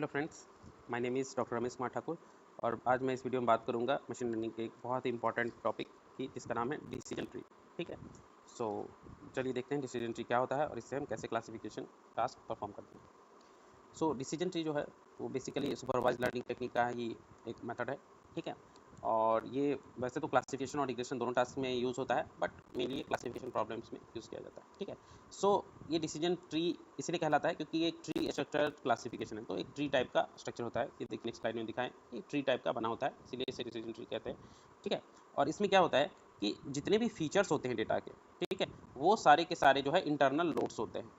Hello friends, my name is doctor Ramesh Kumar Thakur और आज मैं इस वीडियो में बात करूंगा मशीन लर्निंग के एक बहुत ही इंपॉर्टेंट टॉपिक की जिसका नाम है डिसीजन ट्री। ठीक है, सो चलिए देखते हैं डिसीजन ट्री क्या होता है और इससे हम कैसे क्लासिफिकेशन टास्क परफॉर्म करते हैं। सो डिसीजन ट्री जो है वो बेसिकली सुपरवाइज लर्निंग टेक्निक का ही एक मेथड है। ठीक है, और ये वैसे तो क्लासिफिकेशन और रिग्रेशन दोनों टास्क में यूज़ होता है, बट मेनली क्लासिफिकेशन प्रॉब्लम्स में यूज़ किया जाता है। ठीक है, सो ये डिसीजन ट्री इसलिए कहलाता है क्योंकि ये एक ट्री स्ट्रक्चर क्लासिफिकेशन है। तो एक ट्री टाइप का स्ट्रक्चर होता है, ये नेक्स्ट स्लाइड में दिखाएं, एक ट्री टाइप का बना होता है, इसीलिए इसे डिसीजन ट्री कहते हैं। ठीक है, और इसमें क्या होता है कि जितने भी फीचर्स होते हैं डेटा के, ठीक है, वो सारे के सारे जो है इंटरनल नोड्स होते हैं।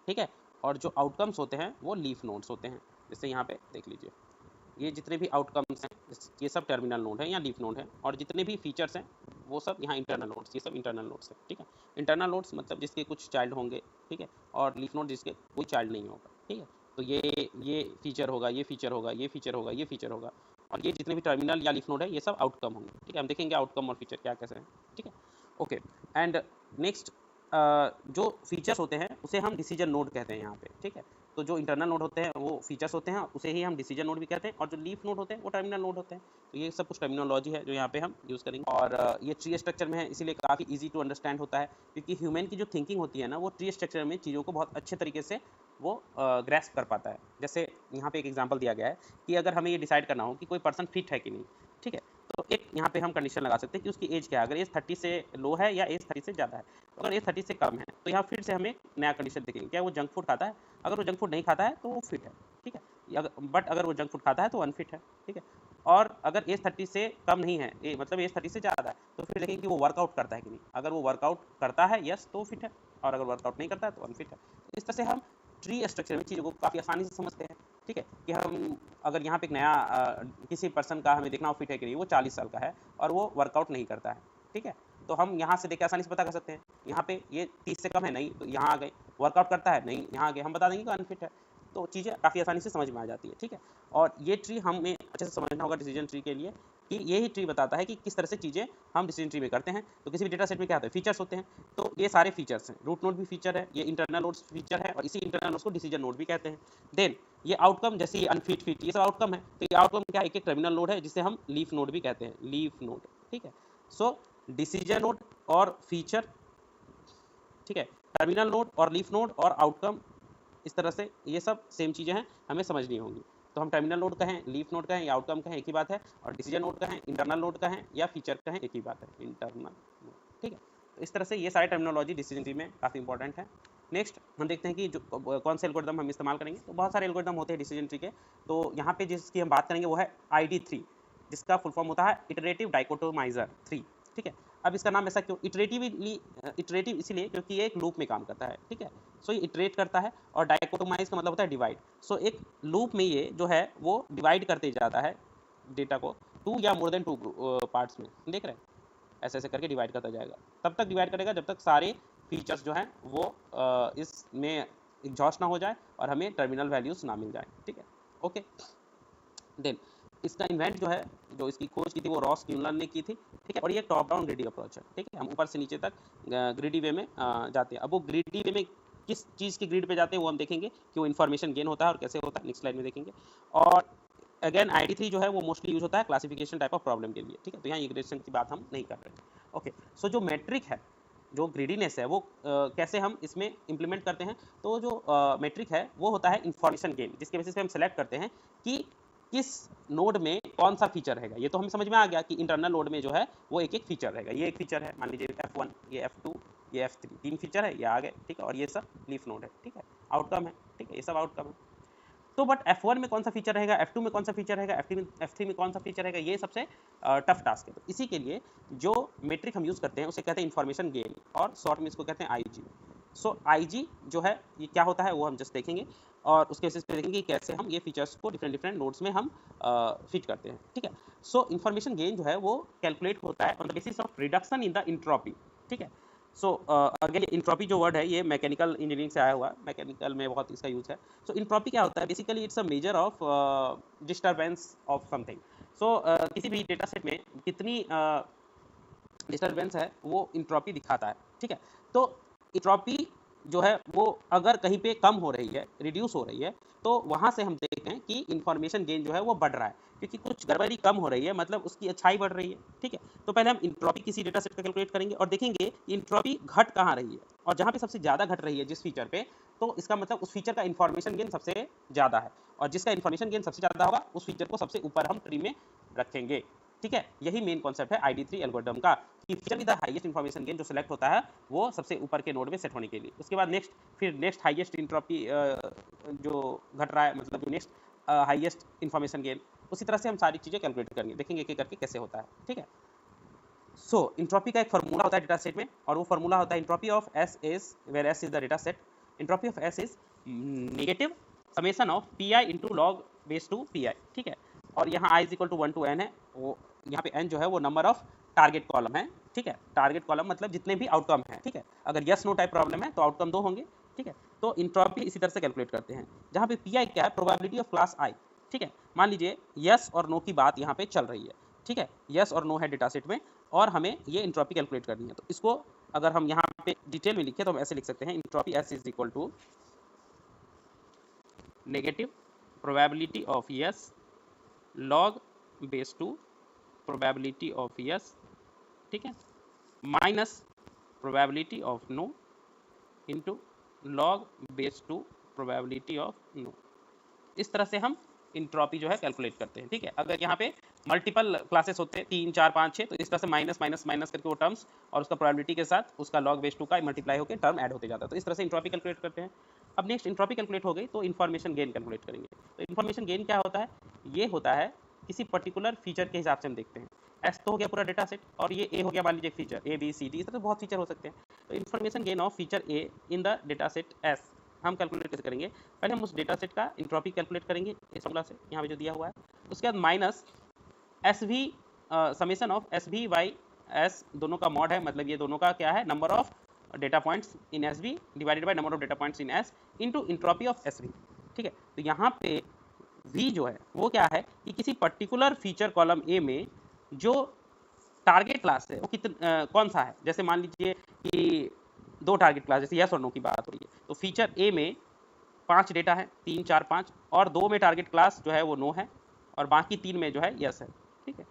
ठीक है, और जो आउटकम्स होते हैं वो लीफ नोड्स होते हैं। जैसे यहाँ पे देख लीजिए, ये जितने भी आउटकम्स हैं ये सब टर्मिनल नोड है या लीफ नोड है, और जितने भी फीचर्स हैं वो सब यहाँ इंटरनल नोड्स, ये सब इंटरनल नोड्स हैं। ठीक है, इंटरनल नोड्स मतलब जिसके कुछ चाइल्ड होंगे, ठीक है, और लीफ नोड जिसके कोई चाइल्ड नहीं होगा। ठीक है, तो ये फीचर होगा, ये फीचर होगा, ये फीचर होगा, ये फीचर होगा, और ये जितने भी टर्मिनल या लीफ नोड है ये सब आउटकम होंगे। ठीक है, हम देखेंगे आउटकम और फीचर क्या कैसे हैं। ठीक है, ओके, एंड नेक्स्ट जो फीचर्स होते हैं उसे हम डिसीजन नोड कहते हैं यहाँ पे। ठीक है, तो जो इंटरनल नोड होते हैं वो फीचर्स होते हैं, उसे ही हम डिसीजन नोड भी कहते हैं, और जो लीफ नोड होते हैं वो टर्मिनल नोड होते हैं। तो ये सब कुछ टर्मिनोलॉजी है जो यहाँ पे हम यूज़ करेंगे, और ये ट्री स्ट्रक्चर में है इसीलिए काफ़ी इजी टू अंडरस्टैंड होता है, क्योंकि ह्यूमन की जो थिंकिंग होती है ना वो ट्री स्ट्रक्चर में चीज़ों को बहुत अच्छे तरीके से वो ग्रैस्प कर पाता है। जैसे यहाँ पे एक एग्जांपल दिया गया है कि अगर हमें ये डिसाइड करना हो कि कोई पर्सन फिट है कि नहीं, ठीक है, तो एक यहाँ पे हम कंडीशन लगा सकते हैं कि उसकी एज क्या है, अगर एज 30 से लो है या एज 30 से ज़्यादा है। तो अगर एज 30 से कम है तो यहाँ फिर से हमें नया कंडीशन देखेंगे, क्या वो जंक फूड खाता है। अगर वो जंक फूड नहीं खाता है तो वो फिट है। ठीक है, बट अगर वो जंक फूड खाता है तो अनफिट है। ठीक है, और अगर एज 30 से कम नहीं है, मतलब एज 30 से ज़्यादा है, तो फिर देखेंगे कि वो वर्कआउट करता है कि नहीं। अगर वो वर्कआउट करता है यस तो फिट है, और अगर वर्कआउट नहीं करता है तो अनफिट है। इस तरह से हम ट्री स्ट्रक्चर में चीज़ों को काफ़ी आसानी से समझते हैं। ठीक है, कि हम अगर यहाँ पे एक नया किसी पर्सन का हमें देखना हो फिट है कि नहीं, वो 40 साल का है और वो वर्कआउट नहीं करता है। ठीक है, तो हम यहाँ से देख के आसानी से पता कर सकते हैं, यहाँ पे ये 30 से कम है, नहीं, तो यहाँ आ गए। वर्कआउट करता है, नहीं, यहाँ आ गए, हम बता देंगे कि अनफिट है। तो चीज़ें काफ़ी आसानी से समझ में आ जाती है। ठीक है, और ये ट्री हमें अच्छे से समझना होगा डिसीजन ट्री के लिए, कि यही ट्री बताता है कि किस तरह से चीज़ें हम डिसीजन ट्री में करते हैं। तो किसी भी डेटा सेट में क्या होता है, फीचर्स होते हैं, तो ये सारे फीचर्स हैं। रूट नोड भी फीचर है, ये इंटरनल नोड्स फीचर है, और इसी इंटरनल नोड्स को डिसीजन नोड भी कहते हैं। देन ये आउटकम, जैसे ये अनफिट, फिट, ये सब आउटकम है। तो ये आउटकम क्या है, एक एक टर्मिनल नोड है जिसे हम लीफ नोड भी कहते हैं, लीफ नोड। ठीक है, सो डिसीजन नोड और फीचर, ठीक है, टर्मिनल नोड और लीफ नोड और आउटकम, इस तरह से ये सब सेम चीज़ें हैं, हमें समझनी होंगी। तो हम टर्मिनल नोड कहें, लीफ नोड कहें या आउटकम कहें, एक ही बात है, और डिसीजन नोड कहें, इंटरनल नोड कहें या फीचर कहें, एक ही बात है, इंटरनल नोड। ठीक है, तो इस तरह से ये सारे टर्मिनोलॉजी डिसीजन ट्री में काफ़ी इंपॉर्टेंट है। नेक्स्ट हम देखते हैं कि जो कौन से एल्गोरिदम हम इस्तेमाल करेंगे। तो बहुत सारे एल्गोरिदम होते हैं डिसीजन ट्री के, तो यहाँ पे जिसकी हम बात करेंगे वो है ID3, जिसका फुल फॉर्म होता है इटरेटिव डाइकोटोमाइजर 3। ठीक है, अब इसका नाम ऐसा क्यों, इटरेटिव इसलिए क्योंकि ये एक लूप में काम करता है। ठीक है, सो ये इटरेट करता है, और डाइकोटोमाइज का मतलब होता है डिवाइड। सो एक लूप में ये जो है वो डिवाइड करते जाता है डेटा को 2 या मोर देन 2 पार्ट्स में, देख रहे हैं, ऐसे ऐसे करके डिवाइड करता जाएगा। तब तक डिवाइड करेगा जब तक सारे फीचर्स जो हैं वो इसमें एग्जॉस्ट ना हो जाए और हमें टर्मिनल वैल्यूज ना मिल जाए। ठीक है, ओके, देन इसका इन्वेंट जो है, जो इसकी खोज की थी वो रॉस क्यूलर ने की थी। ठीक है, और ये टॉप डाउन ग्रिडी अप्रोच है। ठीक है, हम ऊपर से नीचे तक ग्रिडी वे में जाते हैं। अब वो ग्रिडी वे में किस चीज़ की ग्रिड पे जाते हैं वो हम देखेंगे कि वो इन्फॉर्मेशन गेन होता है और कैसे होता है, नेक्स्ट स्लाइड में देखेंगे। और अगेन ID3 जो है वो मोस्टली यूज होता है क्लासिफिकेशन टाइप ऑफ प्रॉब्लम के लिए। ठीक है, तो यहाँ इग्रेशन की बात हम नहीं कर रहे हैं। ओके, सो जो मेट्रिक है, जो ग्रीडीनेस है, वो कैसे हम इसमें इंप्लीमेंट करते हैं। तो जो मेट्रिक है वो होता है इन्फॉर्मेशन गेन, जिसके बेसिस पे हम सेलेक्ट करते हैं कि किस नोड में कौन सा फीचर रहेगा। ये तो हमें समझ में आ गया कि इंटरनल नोड में जो है वो एक एक फीचर रहेगा। ये एक फीचर है, मान लीजिए F1, ये F2, ये F3, 3 फीचर है, ये आ गए। ठीक है, और ये सब लीफ नोड है। ठीक है, आउटकम है। ठीक है, ये सब आउटकम है। तो बट F1 में कौन सा फीचर रहेगा, F2 में कौन सा फीचर रहेगा, F3 में कौन सा फीचर रहेगा, ये सबसे टफ टास्क है। तो इसी के लिए जो मेट्रिक हम यूज़ करते हैं उसे कहते हैं इन्फॉर्मेशन गेन, और शॉर्ट में इसको कहते हैं IG। सो IG जो है ये क्या होता है वो हम जस्ट देखेंगे, और उसके बेसिस पे देखेंगे कि कैसे हम ये फीचर्स को डिफरेंट डिफरेंट नोड्स में हम फिट करते हैं। ठीक है, सो इन्फॉर्मेशन गेन जो है वो कैलकुलेट होता है on the basis of reduction in the entropy. ठीक है, सो अगेन इंट्रोपी जो वर्ड है ये मैकेनिकल इंजीनियरिंग से आया हुआ है, मैकेनिकल में बहुत इसका यूज़ है। सो इंट्रोपी क्या होता है, basically it's a measure of disturbance of something. So किसी भी डेटा सेट में कितनी डिस्टर्बेंस है वो इंट्रोपी दिखाता है। ठीक है, तो इंट्रोपी जो है वो अगर कहीं पे कम हो रही है, रिड्यूस हो रही है, तो वहाँ से हम देखते हैं कि इन्फॉर्मेशन गेन जो है वो बढ़ रहा है, क्योंकि कुछ गड़बड़ी कम हो रही है मतलब उसकी अच्छाई बढ़ रही है। ठीक है, तो पहले हम इंट्रॉपी किसी डेटा सेट का कैलकुलेट करेंगे और देखेंगे इंट्रॉपी घट कहाँ रही है, और जहाँ पे सबसे ज़्यादा घट रही है जिस फीचर पे, तो इसका मतलब उस फीचर का इन्फॉर्मेशन गेन सबसे ज़्यादा है, और जिसका इन्फॉर्मेशन गेन सबसे ज़्यादा होगा उस फीचर को सबसे ऊपर हम ट्री में रखेंगे। ठीक है, यही मेन कॉन्सेप्ट है ID3 एल्गोरिथम का, कि feature with the highest information gain जो सिलेक्ट होता है वो सबसे ऊपर के नोड में सेट होने के लिए। उसके बाद नेक्स्ट हाईएस्ट इंट्रॉपी जो घट रहा है, मतलब जो नेक्स्ट हाईएस्ट इन्फॉर्मेशन गेन, उसी तरह से हम सारी चीज़ें कैलकुलेट करेंगे, देखेंगे एक एक करके कैसे होता है। ठीक है, सो इंट्रॉपी का एक फार्मूला होता है डेटा सेट में, और वो फार्मूला होता है entropy of S is where S is the data set, entropy of S is negative summation of P I into log base two P I. ठीक है, और यहाँ I is equal to 1 to n है, वो यहाँ पे n जो है वो नंबर ऑफ टारगेट कॉलम है। ठीक है, टारगेट कॉलम मतलब जितने भी आउटकम है। ठीक है, अगर यस नो टाइप प्रॉब्लम है तो आउटकम 2 होंगे। ठीक है, तो इंट्रॉपी इसी तरह से कैलकुलेट करते हैं, जहाँ पे पी आई क्या है, प्रोबेबिलिटी ऑफ क्लास आई। ठीक है, मान लीजिए यस और नो की बात यहाँ पे चल रही है। ठीक है, यस और नो है डेटा सेट में, और हमें ये इंट्रॉपी कैलकुलेट करनी है, तो इसको अगर हम यहाँ पे डिटेल में लिखें तो हम ऐसे लिख सकते हैं, entropy S is equal to negative probability of yes log base two probability of yes, ठीक है, minus probability of no into log base two probability of no. इस तरह से हम इंट्रॉपी जो है कैलकुलेट करते हैं। ठीक है, अगर यहाँ पे मल्टीपल क्लासेस होते हैं 3 4 5 6, तो इस तरह से माइनस माइनस माइनस करके वो टर्म्स और उसका प्रोबेबिलिटी के साथ उसका लॉग बेस 2 का मल्टीप्लाई होकर टर्म ऐड होते जाता है। तो इस तरह से इंट्रॉपी कैलकुलेट करते हैं। अब नेक्स्ट इंट्रॉपी कैलकुलेट हो गई तो इन्फॉर्मेशन गेन कैलकुलेट करेंगे। तो इन्फॉर्मेशन गेन क्या होता है, ये होता है किसी पर्टिकुलर फीचर के हिसाब से हम देखते हैं। एस तो हो गया पूरा डेटा सेट, और ये ए हो गया मान लीजिए feature A B C D, इस तरह बहुत फीचर हो सकते हैं। तो information gain of feature A in the data set S हम कैलकुलेट कैसे करेंगे, पहले हम उस डेटा सेट का इंट्रॉपी कैलकुलेट करेंगे इस फॉर्मूला से, यहाँ पे जो दिया हुआ है। उसके बाद minus S V summation of S V by S, दोनों का मॉड है, मतलब ये दोनों का क्या है, number of data points in S V divided by number of data points in S into entropy of S V. ठीक है, तो यहाँ पे वी जो है वो क्या है कि किसी पर्टिकुलर फीचर कॉलम ए में जो टारगेट क्लास है वो कौन सा है। जैसे मान लीजिए कि 2 टारगेट क्लास, जैसे यस और नो की बात हो रही है, तो फीचर ए में 5 डेटा है, 3 4 5, और 2 में टारगेट क्लास जो है वो नो है, और बाकी 3 में जो है यस है। ठीक है,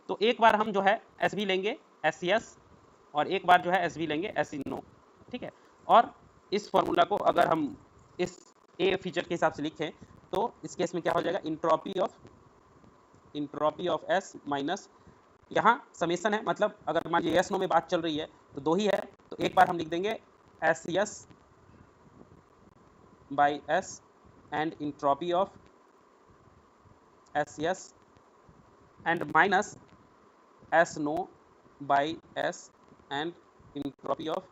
तो एक बार हम जो है एस वी लेंगे एस यस, और एक बार जो है एस वी लेंगे एस नो। ठीक है, और इस फॉर्मूला को अगर हम इस ए फीचर के हिसाब से लिखें तो इस केस में क्या हो जाएगा, इंट्रॉपी ऑफ एस माइनस, यहाँ समेशन है, मतलब अगर मान लीजिए एस नो में बात चल रही है तो 2 ही है, तो एक बार हम लिख देंगे S yes by S and entropy of S yes and minus S no by S and entropy of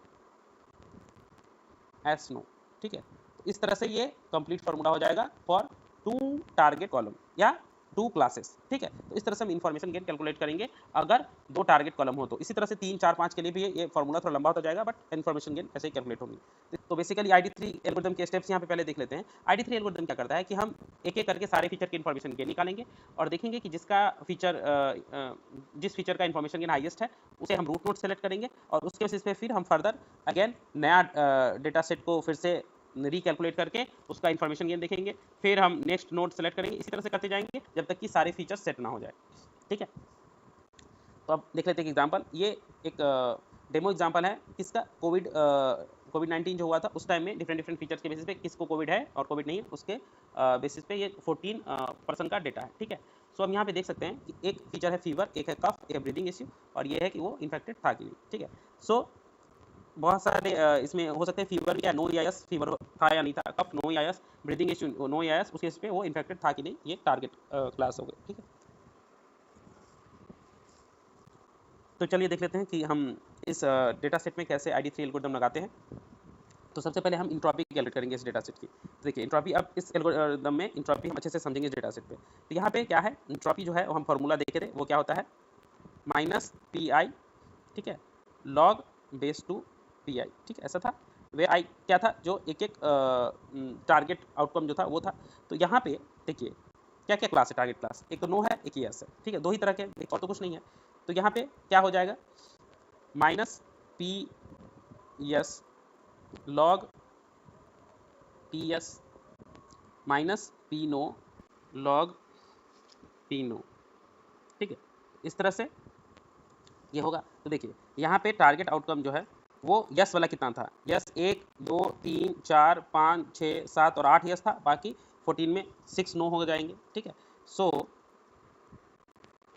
S no. ठीक है, तो इस तरह से ये कंप्लीट फार्मूला हो जाएगा फॉर 2 टारगेट कॉलम या 2 क्लासेस। ठीक है, तो इस तरह से हम इन्फॉर्मेशन गेन कैलकुलेट करेंगे अगर 2 टारगेट कॉलम हो तो। इसी तरह से 3 4 5 के लिए भी ये फार्मूला थोड़ा लंबा होता जाएगा, बट इन्फॉर्मेशन गेन ऐसे ही कैलकुलेट होगी। तो बेसिकली ID3 एल्गोरिथम के स्टेप्स यहाँ पे पहले देख लेते हैं। ID3 एल्गोरिथम क्या करता है कि हम एक एक करके सारे फीचर के इन्फॉर्मेशन गेन निकालेंगे और देखेंगे कि जिस फीचर का इन्फॉर्मेशन गेन हाईएस्ट है उसे हम रूट नोड सेलेक्ट करेंगे, और उसके बेसिस पे फिर हम फर्दर अगेन नया डेटा सेट को फिर से रिकैलकुलेट करके उसका इन्फॉर्मेशन गेन देखेंगे, फिर हम नेक्स्ट नोड सेलेक्ट करेंगे, इसी तरह से करते जाएंगे जब तक कि सारे फीचर्स सेट ना हो जाए। ठीक है, तो अब देख लेते हैं एग्जांपल। ये एक डेमो एग्जांपल है किसका, कोविड-19 जो हुआ था उस टाइम में डिफरेंट फीचर्स के बेसिस पे किसको कोविड है और कोविड नहीं है उसके बेसिस पे ये 14 पर्सन का डेटा है। ठीक है, सो हम यहाँ पे देख सकते हैं कि एक फीचर है फीवर, एक है कफ, एक है ब्रीदिंग इश्यू, और ये है कि वो इन्फेक्टेड था कि नहीं। ठीक है, सो बहुत सारे इसमें हो सकते हैं फीवर या नो या यस, फीवर था या नहीं था, कफ नो या यस, ब्रीदिंग इश्यू नो या यस, उसके इस पे वो इन्फेक्टेड था कि नहीं, ये टारगेट क्लास हो गए। ठीक है, तो चलिए देख लेते हैं कि हम इस डेटा सेट में कैसे ID3 एल्गोरिथम लगाते हैं। तो सबसे पहले हम इंट्रॉपी कैलकुलेट करेंगे इस डेटा सेट की। देखिए इंट्रॉपी, अब इस एल्गोरिथम में इंट्रॉपी हम अच्छे से समझेंगे इस डेटा सेट पे। तो यहाँ पे क्या है, इंट्रॉपी जो है वो हम फार्मूला देखे थे, वो क्या होता है माइनस पी आई, ठीक है, log base two P I. ठीक है, ऐसा था, वे आई क्या था, जो एक एक टारगेट आउटकम जो था वो था। तो यहाँ पे देखिए क्या क्या क्लास है, टारगेट क्लास एक तो नो है, एक यस है। ठीक है, 2 ही तरह के, एक और तो कुछ नहीं है। तो यहाँ पे क्या हो जाएगा, minus P yes log P S minus P no log P no, ठीक है, इस तरह से ये होगा। तो देखिए यहाँ पे टारगेट आउटकम जो है वो यस वाला कितना था, यस 1 2 3 4 5 6 7 और 8 यस था, बाकी 14 में 6 नो हो जाएंगे, ठीक है। सो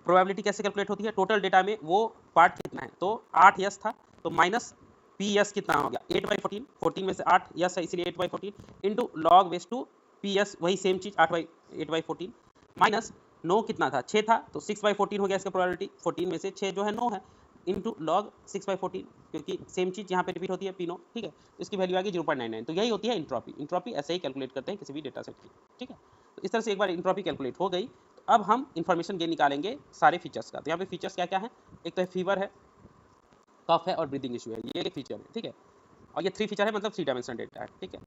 प्रोबेबिलिटी कैसे कैलकुलेट होती है, टोटल डेटा में वो पार्ट कितना है, तो 8 यस था, तो माइनस पी यस कितना हो गया 8/14, 14 में से 8 यस है इसलिए 8/14 into log base two P yes, वही सेम चीज़ 8/14 माइनस नो कितना था 6 था, तो 6/14 हो गया इसका प्रोबेबिलिटी, 14 में से 6 जो है नो है, इंटू लॉग 6/14, क्योंकि सेम चीज़ यहाँ पे रिपीट होती है पी नो, ठीक है। इसकी वैल्यू आ गई 0.99। तो यही होती है इंट्रॉपी। इंट्रॉपी ऐसे ही कैलकुलेट करते हैं किसी भी डेटा सेट की, ठीक है। तो इस तरह से एक बार इंट्रॉपी कैलकुलेट हो गई, तो अब हम इंफॉर्मेशन गेन निकालेंगे सारे फीचर्स का। तो यहाँ पे फीचर्स क्या क्या है, एक तो है फीवर है, कफ है और ब्रीदिंग इशू है, ये एक फीचर है, ठीक है। और ये 3 फीचर है, मतलब 3 डायमेंशनल डेटा है, ठीक है।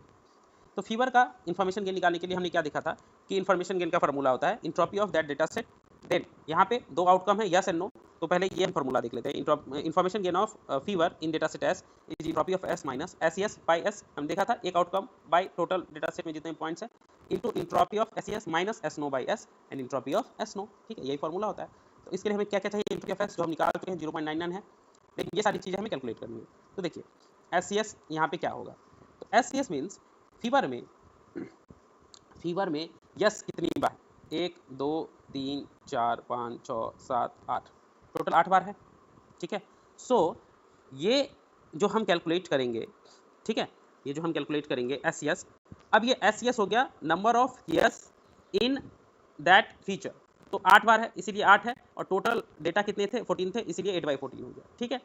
तो फीवर का इन्फॉर्मेशन गेन निकालने के लिए हमने क्या देखा था कि इन्फॉर्मेशन गेन का फॉर्मूला होता है entropy of that data set. Then यहाँ पे 2 आउटकम है यस एंड नो, तो पहले ये हम फॉर्मूला देख लेते हैं। Information gain of fever in data set S is entropy of S minus S S by S, हम देखा था एक outcome by total data set में जितने पॉइंट्स है into entropy of S S minus S no by S and entropy of S no, ठीक है, यही फॉर्मूला होता है। तो इसके लिए हमें क्या क्या चाहिए, इंट्रॉपी ऑफ एस जो हम निकाल चुके हैं 0.99 है, लेकिन ये सारी चीज़ें हमें कैलकुलेट करनी है। तो देखिए एस सी एस यहाँ पे क्या होगा, तो S C S means fever में यस कितनी बार, 1 2 3 4 5 6 7 8, टोटल 8 बार है, ठीक है। सो ये जो हम कैलकुलेट करेंगे, ठीक है, ये जो हम कैलकुलेट करेंगे एस यस, अब ये एस यस हो गया number of yes in that feature, तो 8 बार है इसीलिए 8 है, और टोटल डेटा कितने थे 14 थे इसीलिए 8/14 हो गया, ठीक है।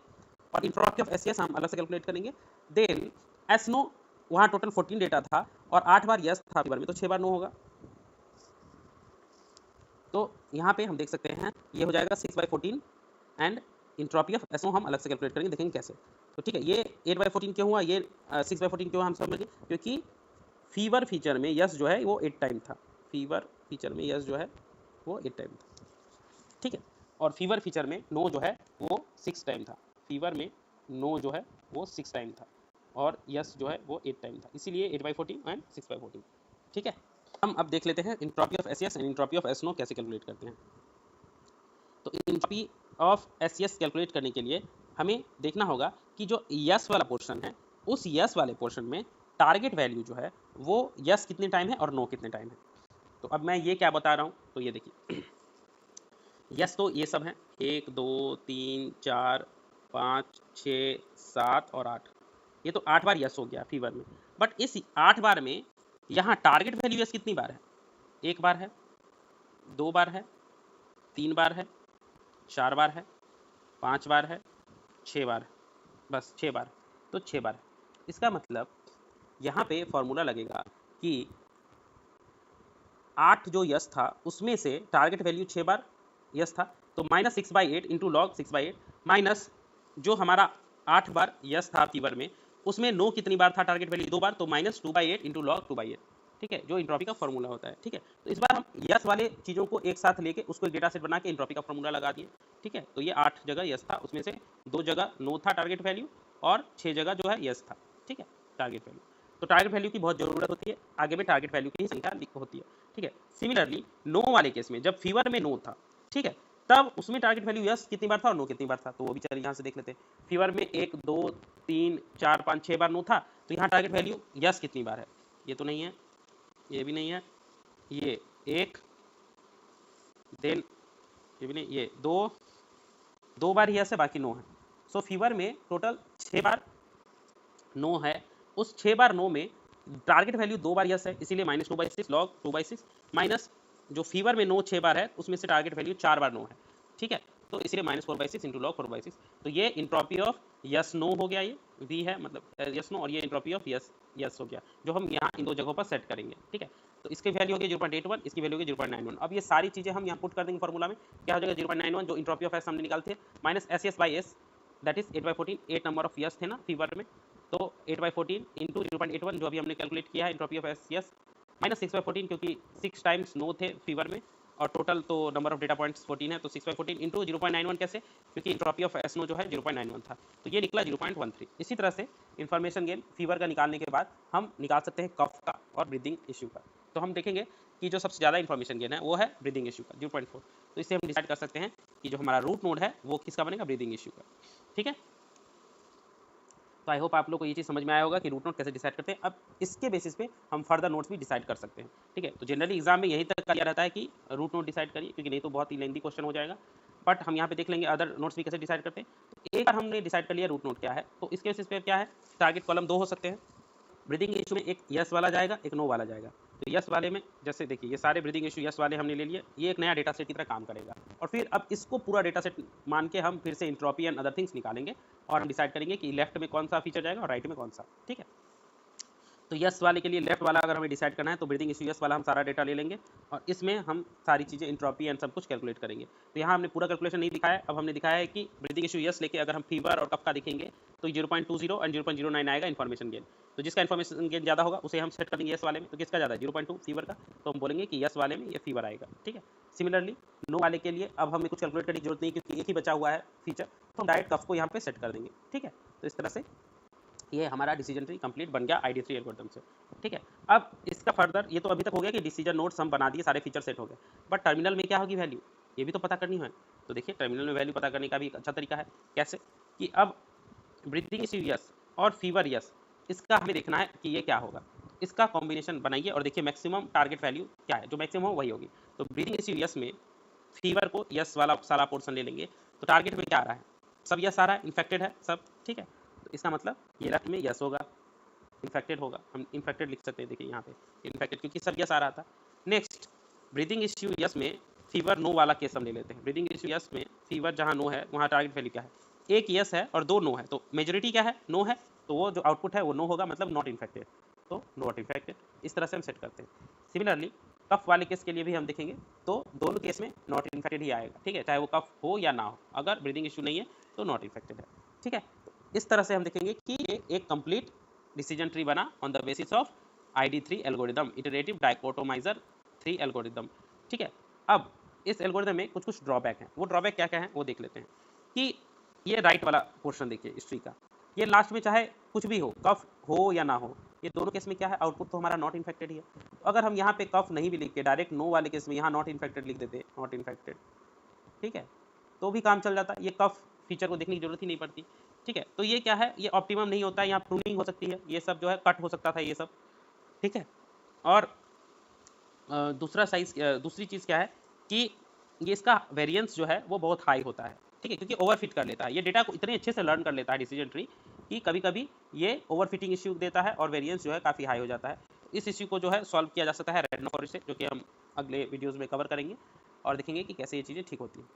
और इंट्रोडक्ट ऑफ एस यस हम अलग से कैलकुलेट करेंगे। देन एस नो, वहाँ टोटल 14 डेटा था और 8 बार यस था फीवर में, तो 6 बार नो होगा। तो यहाँ पे हम देख सकते हैं ये हो जाएगा 6/14 एंड इंट्रॉपी ऑफ एसओ हम अलग से कैलकुलेट करेंगे, देखेंगे कैसे। तो ठीक है, ये 8/14 क्यों हुआ, ये 6/14 क्यों हम समझ गए, क्योंकि फीवर फीचर में यस जो है वो 8 टाइम था, फीवर फीचर में यस जो है वो 8 टाइम था, ठीक है। और फीवर फीचर में नो जो है वो 6 टाइम था, फीवर में नो जो है वो 6 टाइम था और यस जो है वो 8 टाइम था, इसीलिए 8/14 एंड 6/14, ठीक है। हम अब देख लेते हैं entropy of S and entropy of S no कैसे कैलकुलेट करते हैं। तो इंट्रॉपी ऑफ एस कैलकुलेट करने के लिए हमें देखना होगा कि जो यस वाला पोर्शन है, उस यस वाले पोर्शन में टारगेट वैल्यू जो है वो यस कितने टाइम है और नो कितने टाइम है। तो अब मैं ये क्या बता रहा हूँ, तो ये देखिए यस तो ये सब है 1 2 3 4 5 6 7 और 8, ये तो 8 बार यस हो गया फीवर में। बट इस 8 बार में यहाँ टारगेट वैल्यू यस कितनी बार है, 1 बार है, 2 बार है, 3 बार है, 4 बार है, 5 बार है, 6 बार है, बस 6 बार, तो 6 बार है। इसका मतलब यहाँ पे फॉर्मूला लगेगा कि 8 जो यस था उसमें से टारगेट वैल्यू 6 बार यस था, तो माइनस 6/8 इंटू लॉग 6/8 माइनस जो हमारा 8 बार यस था फीवर में, उसमें नो कितनी बार था टारगेट वैल्यू 2 बार, तो माइनस 2/8 इंटू लॉग 2/8, ठीक है, जो इंट्रॉपी का फॉर्मूला होता है, ठीक है। तो इस बार हम यस वाले चीज़ों को एक साथ लेके उसको एक डेटा सेट बना के इंट्रॉपी का फॉर्मूला लगा दिए, ठीक है। तो ये 8 जगह यस था, उसमें से 2 जगह नो था टारगेट वैल्यू और 6 जगह जो है यस था, ठीक है, टारगेट वैल्यू। तो टारगेट वैल्यू की बहुत ज़रूरत होती है, आगे में टारगेट वैल्यू की संख्या होती है, ठीक है। सिमिलरली नो वाले केस में जब फीवर में नो था, ठीक है, तब उसमें टारगेट वैल्यू यस कितनी बार था और नो कितनी बार था, तो वो भी चलिए यहाँ से देख लेते हैं। फीवर में 1 2 3 4 5 6 बार नो था, तो यहाँ टारगेट वैल्यू यस कितनी बार है, ये तो नहीं है, ये भी नहीं है, ये 1, देन ये भी नहीं, ये 2 बार यस है, बाकी नो है। सो फीवर में टोटल 6 बार नो है, उस 6 बार नो में टारगेट वैल्यू 2 बार यस है, इसीलिए माइनस 2/6 लॉग 2/6 माइनस जो फीवर में नो 6 बार है उसमें से टारगेट वैल्यू 4 बार नो है, ठीक है, तो इसलिए माइनस 4/6 इंटू लॉग 4/6। तो ये इंट्रॉपी ऑफ यस नो हो गया, ये वी है मतलब यस नो, और ये इंट्रॉपी ऑफ यस हो गया, जो हम यहाँ इन 2 जगहों पर सेट करेंगे, ठीक है। तो इसकी वैल्यू होगी 0.81, इसकी वैल्यू होगी 0.91। अब ये सारी चीज़ें हम यहाँ पुट कर देंगे फॉर्मूला में, क्या हो जाएगा 0.91 जो इंट्रॉपी ऑफ एस हमने निकालते थे minus S that is 8/14, 8 number of yes थे ना फीवर में, तो 8/14 इंटू 0.81 जो अभी हमने कैलकुलेट किया है entropy of S yes minus 6/14 क्योंकि 6 टाइम्स नो थे फीवर में, और टोटल तो नंबर ऑफ डेटा पॉइंट्स 14 है, तो 6/14 इंटू 0.91 कैसे, क्योंकि इंट्रोपी ऑफ एसनो जो है 0.91 था, तो ये निकला 0.13। इसी तरह से इन्फॉर्मेशन गेन फीवर का निकालने के बाद हम निकाल सकते हैं कफ का और ब्रीदिंग इश्यू का। तो हम देखेंगे कि जो सबसे ज़्यादा इन्फॉर्मेशन गेन है वो है ब्रीदिंग इश्यू का 0.4। तो इससे हम डिसाइड कर सकते हैं कि जो हमारा रूट नोड है वो किसका बनेगा, ब्रीदिंग इश्यू का। ठीक है, तो आई होप आप लोग को ये चीज़ समझ में आया होगा कि रूट नोट कैसे डिसाइड करते हैं। अब इसके बेसिस पे हम फर्दर नोट्स भी डिसाइड कर सकते हैं। ठीक है, तो जनरली एग्जाम में यही तक किया रहता है कि रूट नोट डिसाइड करिए, क्योंकि नहीं तो बहुत ही लेंदी क्वेश्चन हो जाएगा। बट हम यहाँ पे देख लेंगे अदर नोट्स भी कैसे डिसाइड करते हैं। तो एक बार हमने डिसाइड कर लिया रूट नोट क्या है, तो इसके बेसिस पे क्या है, टारगेट कॉलम 2 हो सकते हैं। ब्रीदिंग इशू में एक यस वाला जाएगा, एक नो वाला जाएगा। तो यस वाले में जैसे देखिए ये सारे ब्रीदिंग इशू यस वाले हमने ले लिए, ये एक नया डेटा सेट की तरह काम करेगा। और फिर अब इसको पूरा डेटा सेट मान के हम फिर से इंट्रोपी एंड अदर थिंग्स निकालेंगे और हम डिसाइड करेंगे कि लेफ्ट में कौन सा फीचर जाएगा और राइट में कौन सा। ठीक है, तो यस वाले के लिए लेफ्ट वाला अगर हमें डिसाइड करना है तो ब्रीदिंग इशू यस वाला हम सारा डेटा ले लेंगे और इसमें हम सारी चीज़ें इंट्रोपी एंड सब कुछ कैलकुलेट करेंगे। तो यहाँ हमने पूरा कैलकुलेशन नहीं दिखाया है, अब हमने दिखाया है कि ब्रीदिंग इशू यस लेके अगर हम फीवर और कफ का देखेंगे तो 0.20 एंड 0.09 आएगा इन्फॉर्मेशन गेन। तो जिसका इन्फॉर्मेशन गेन ज़्यादा होगा उसे हम सेट कर देंगे यस वाले में। तो किसका ज़्यादा है, 0.2 फीवर का, तो हम बोलेंगे कि यस वाले में ये फीवर आएगा। ठीक है, सिमिलरली नो वाले के लिए अब हमें कुछ कैलकुलेट करने की जरूरत नहीं, क्योंकि एक ही बचा हुआ है फीचर, तो हम डायरेक्ट कफ को यहाँ पे सेट कर देंगे। ठीक है, तो इस तरह से ये हमारा डिसीजन ट्री कंप्लीट बन गया ID3 एल्गोरिथम से। ठीक है, अब इसका फर्दर ये तो अभी तक हो गया कि डिसीजन नोट्स हम बना दिए, सारे फीचर सेट हो गए, बट टर्मिनल में क्या होगी वैल्यू, ये भी तो पता करनी है। तो देखिए टर्मिनल में वैल्यू पता करने का भी एक अच्छा तरीका है। कैसे कि अब ब्रीथिंग इश्यू यस और फीवर यस, इसका हमें देखना है कि ये क्या होगा। इसका कॉम्बिनेशन बनाइए और देखिए मैक्सिमम टारगेट वैल्यू क्या है, जो मैक्सिमम हो वही होगी। तो ब्रीथिंग इश्यू यस में फीवर को यस वाला सारा पोर्शन ले लेंगे, तो टारगेट में क्या आ रहा है, सब यस आ रहा है, इन्फेक्टेड है सब। ठीक है, तो इसका मतलब ये लेफ्ट में यस होगा, इन्फेक्टेड होगा, हम इन्फेक्टेड लिख सकते हैं। देखिए यहाँ पे इन्फेक्टेड क्योंकि सब यस आ रहा था। नेक्स्ट ब्रीदिंग इश्यू यस में फीवर नो वाला केस हम ले लेते हैं। ब्रीदिंग इश्यू यस में फीवर जहाँ नो है वहाँ टारगेट वैल्यू क्या है, एक यस है और 2 नो है, तो मेजोरिटी क्या है, नो है, तो वो जो आउटपुट है वो नो होगा, मतलब नॉट इन्फेक्टेड, तो नॉट इन्फेक्टेड। इस तरह से हम सेट करते हैं। सिमिलरली कफ वाले केस के लिए भी हम देखेंगे, तो दोनों केस में नॉट इन्फेक्टेड ही आएगा। ठीक है, चाहे वो कफ हो या ना हो, अगर ब्रीदिंग इशू नहीं है तो नॉट इन्फेक्टेड है। ठीक है, इस तरह से हम देखेंगे कि ये एक कंप्लीट डिसीजन ट्री बना on the basis of ID3 algorithm, iterative dichotomiser 3 algorithm. ठीक है, अब इस एल्गोरिदम में कुछ कुछ ड्रॉबैक हैं, वो ड्रॉबैक क्या क्या हैं वो देख लेते हैं। कि ये राइट वाला पोर्शन देखिए इस ट्री का, ये लास्ट में चाहे कुछ भी हो, कफ हो या ना हो, ये दोनों केस में क्या है, आउटपुट तो हमारा नॉट इन्फेक्टेड ही है। तो अगर हम यहाँ पे कफ नहीं भी लिख के डायरेक्ट नो वाले केस में यहाँ नॉट इन्फेक्टेड लिख देते, नॉट इन्फेक्टेड, ठीक है, तो भी काम चल जाता, ये कफ फीचर को देखने की जरूरत ही नहीं पड़ती। ठीक है, तो ये क्या है, ये ऑप्टिमम नहीं होता है, यहाँ प्रूनिंग हो सकती है, ये सब जो है कट हो सकता था ये सब। ठीक है, और दूसरी चीज़ क्या है कि ये इसका वेरिएंस जो है वो बहुत हाई होता है। ठीक है, क्योंकि ओवरफिट कर लेता है, ये डेटा को इतने अच्छे से लर्न कर लेता है डिसीजन ट्री कि कभी कभी ये ओवरफिटिंग इश्यू देता है और वेरिएंस जो है काफ़ी हाई हो जाता है। इस इश्यू को जो है सॉल्व किया जा सकता है रैंडम फॉरेस्ट से, जो कि हम अगले वीडियोज़ में कवर करेंगे और देखेंगे कि कैसे ये चीज़ें ठीक होती हैं।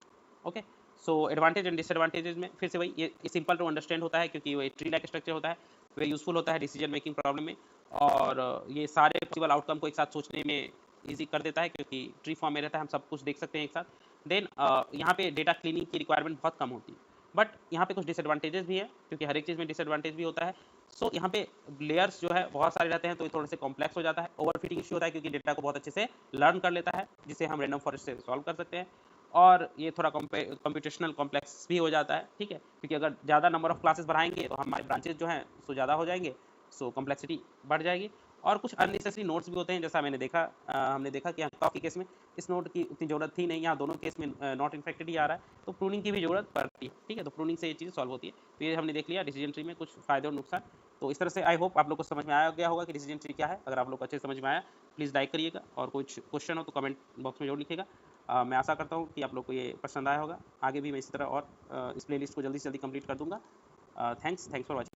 Okay, so advantage and disadvantages में फिर से वही, ये सिंपल टू अंडरस्टैंड होता है क्योंकि वो ट्री लाइक स्ट्रक्चर होता है, वे यूजफुल होता है डिसीजन मेकिंग प्रॉब्लम में, और ये सारे पॉसिबल आउटकम को एक साथ सोचने में ईजी कर देता है क्योंकि ट्री फॉर्म में रहता है, हम सब कुछ देख सकते हैं एक साथ। देन यहाँ पे डेटा क्लीनिंग की रिक्वायरमेंट बहुत कम होती है, बट यहाँ पे कुछ डिसएडवांटेजेस भी है क्योंकि हर एक चीज़ में डिसएडवांटेज भी होता है। सो यहाँ पे लेयर्स जो है बहुत सारे रहते हैं, तो ये थोड़े से कॉम्प्लेक्स हो जाता है, ओवरफिटिंग इशू होता है क्योंकि डेटा को बहुत अच्छे से लर्न कर लेता है, जिसे हम रैंडम फॉरेस्ट से सॉल्व कर सकते हैं। और ये थोड़ा कंप्यूटेशनल कॉम्प्लेक्स भी हो जाता है। ठीक है, क्योंकि अगर ज़्यादा नंबर ऑफ क्लासेस बढ़ाएंगे तो हमारे ब्रांचेस जो हैं सो ज़्यादा हो जाएंगे, सो कॉम्प्लेक्सिटी बढ़ जाएगी। और कुछ अननेसेसरी नोट्स भी होते हैं, जैसा मैंने देखा हमने देखा कि कफ के केस में इस नोट की उतनी ज़रूरत थी नहीं, यहाँ दोनों केस में नॉट इन्फेक्टेड ही आ रहा है, तो प्रूनिंग की भी ज़रूरत पड़ती है। ठीक है, तो प्रूनिंग से ये चीज़ सॉल्व होती है। तो ये हमने देख लिया डिसीजन ट्री में कुछ फ़ायदे और नुकसान। तो इस तरह से आई होप आप लोग को समझ में आया गया होगा कि डिसीजन ट्री क्या है। अगर आप लोग को अच्छे समझ में आया प्लीज़ लाइक करिएगा, और कुछ क्वेश्चन हो तो कमेंट बॉक्स में जरूर लिखिएगा। मैं आशा करता हूँ कि आप लोग को ये पसंद आया होगा। आगे भी मैं इसी तरह और इस प्लेलिस्ट को जल्दी से जल्दी कंप्लीट कर दूंगा। Thanks for watching.